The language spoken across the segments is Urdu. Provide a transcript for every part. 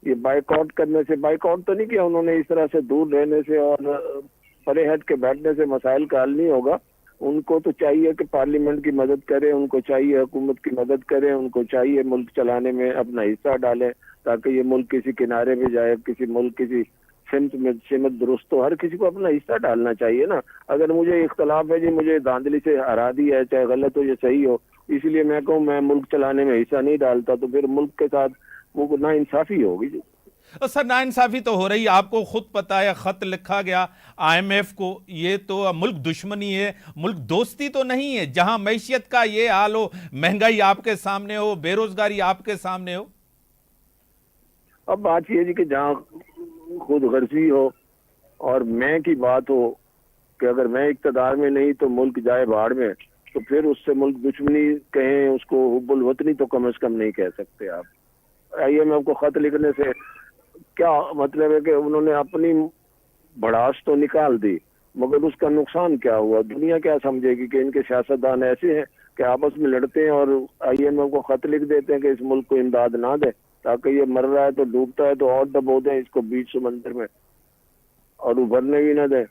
یہ بائیکاٹ کرنے سے، بائیکاٹ تو نہیں کیا انہوں نے، اس طرح سے دور رہنے سے اور پرے ہٹ کے بیٹھنے سے مسائل کا حل نہیں ہوگا. ان کو تو چاہیے کہ پارلیمنٹ کی مدد کرے، ان کو چاہیے حکومت کی مدد کرے، ان کو چاہیے ملک چلانے میں اپنا حصہ ڈالیں تاکہ یہ ملک کسی کنارے پہ جائے، کسی ملک کسی سمت درست ہو. ہر کسی کو اپنا حصہ ڈالنا چاہیے نا. اگر مجھے اختلاف ہے جی، مجھے دھاندلی سے ہرا دیا ہے، چاہے غلط ہو یا صحیح ہو، اس لیے میں کہوں میں ملک چلانے میں حصہ نہیں ڈالتا، تو پھر ملک کے ساتھ وہ نا انصافی ہوگی جی. سر ناانصافی تو ہو رہی، آپ کو خود پتا ہے، خط لکھا گیا آئی ایم ایف کو. یہ تو ملک دشمنی ہے، ملک دوستی تو نہیں ہے. جہاں معیشت کا یہ حال ہو، مہنگائی آپ کے سامنے ہو، بے روزگاری آپ کے سامنے ہو. اب بات یہ ہے جی کہ جہاں خود غرضی ہو اور میں کی بات ہو کہ اگر میں اقتدار میں نہیں تو ملک جائے بھاڑ میں، تو پھر اس سے ملک دشمنی کہیں، اس کو حب الوطنی تو کم از کم نہیں کہہ سکتے آپ. آئی ایم ایف کو خط لکھنے سے کیا مطلب ہے کہ انہوں نے اپنی بڑاس تو نکال دی، مگر اس کا نقصان کیا ہوا؟ دنیا کیا سمجھے گی کہ ان کے سیاستدان ایسے ہیں کہ آپس میں لڑتے ہیں اور آئی ایم ایف کو خط لکھ دیتے ہیں کہ اس ملک کو امداد نہ دے تاکہ یہ مر رہا ہے تو ڈوبتا ہے تو اور ڈبو دیں اس کو بیچ سمندر میں اور ابھرنے بھی نہ دیں.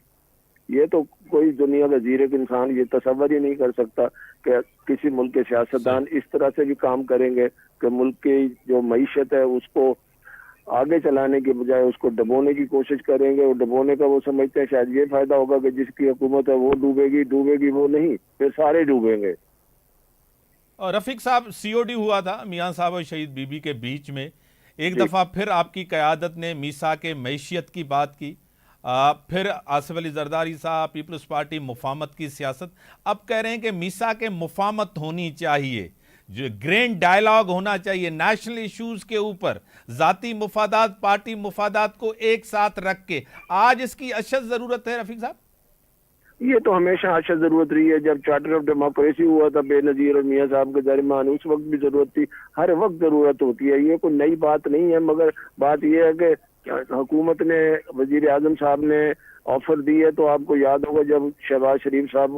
یہ تو کوئی دنیا کا زیرک انسان یہ تصور ہی نہیں کر سکتا کہ کسی ملک کے سیاستدان اس طرح سے بھی کام کریں گے کہ ملک کی جو معیشت ہے اس کو آگے چلانے کے بجائے اس کو ڈبونے کی کوشش کریں گے. اور ڈبونے کا وہ سمجھتے ہیں شاید یہ فائدہ ہوگا کہ جس کی حکومت ہے وہ ڈوبے گی وہ نہیں، پھر سارے ڈوبیں گے. اور رفیق صاحب، سی او ڈی ہوا تھا میاں صاحب اور شہید بی بی کے بیچ میں. ایک جی دفعہ پھر آپ کی قیادت نے میثاق معیشت کی بات کی. پھر آصف علی زرداری صاحب، پیپلز پارٹی مفاہمت کی سیاست. اب کہہ رہے ہیں کہ میثاق مفاہمت ہونی چاہیے، جو گرینڈ ڈائلاگ ہونا چاہیے نیشنل ایشوز کے اوپر، ذاتی مفادات پارٹی مفادات کو ایک ساتھ رکھ کے. آج اس کی اشد ضرورت ہے رفیق صاحب؟ یہ تو ہمیشہ اشد ضرورت رہی ہے. جب چارٹر آف ڈیموکریسی ہوا تھا بے نظیر اور میاں صاحب کے درمیان، اس وقت بھی ضرورت تھی، ہر وقت ضرورت ہوتی ہے. یہ کوئی نئی بات نہیں ہے، مگر بات یہ ہے کہ حکومت نے، وزیر اعظم صاحب نے آفر دی ہے تو آپ کو یاد ہوگا جب شہباز شریف صاحب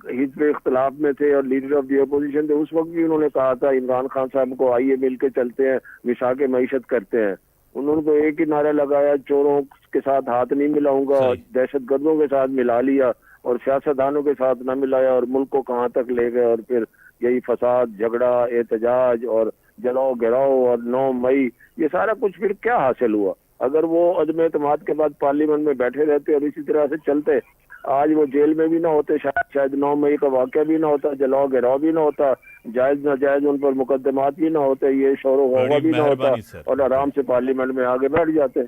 حزب اختلاف میں تھے اور لیڈر آف دی اپوزیشن تھے، اس وقت بھی انہوں نے کہا تھا عمران خان صاحب کو آئیے مل کے چلتے ہیں، میثاق معیشت کرتے ہیں. انہوں نے تو ایک ہی نعرہ لگایا، چوروں کے ساتھ ہاتھ نہیں ملاؤں گا، صحیح. دہشت گردوں کے ساتھ ملا لیا اور سیاستدانوں کے ساتھ نہ ملایا اور ملک کو کہاں تک لے گئے. اور پھر یہی فساد، جھگڑا، احتجاج اور جلاؤ گراؤ اور 9 مئی، یہ سارا کچھ پھر کیا حاصل ہوا؟ اگر وہ عدم اعتماد کے بعد پارلیمنٹ میں بیٹھے رہتے اور اسی طرح سے چلتے، آج وہ جیل میں بھی نہ ہوتے، شاید 9 مئی کا واقعہ بھی نہ ہوتا، جلاؤ گراؤ بھی نہ ہوتا، جائز ناجائز ان پر مقدمات بھی نہ ہوتے، یہ شور و غوغا بڑی بھی نہ ہوتا مہربانی سر. اور آرام سے پارلیمنٹ میں آگے بیٹھ جاتے.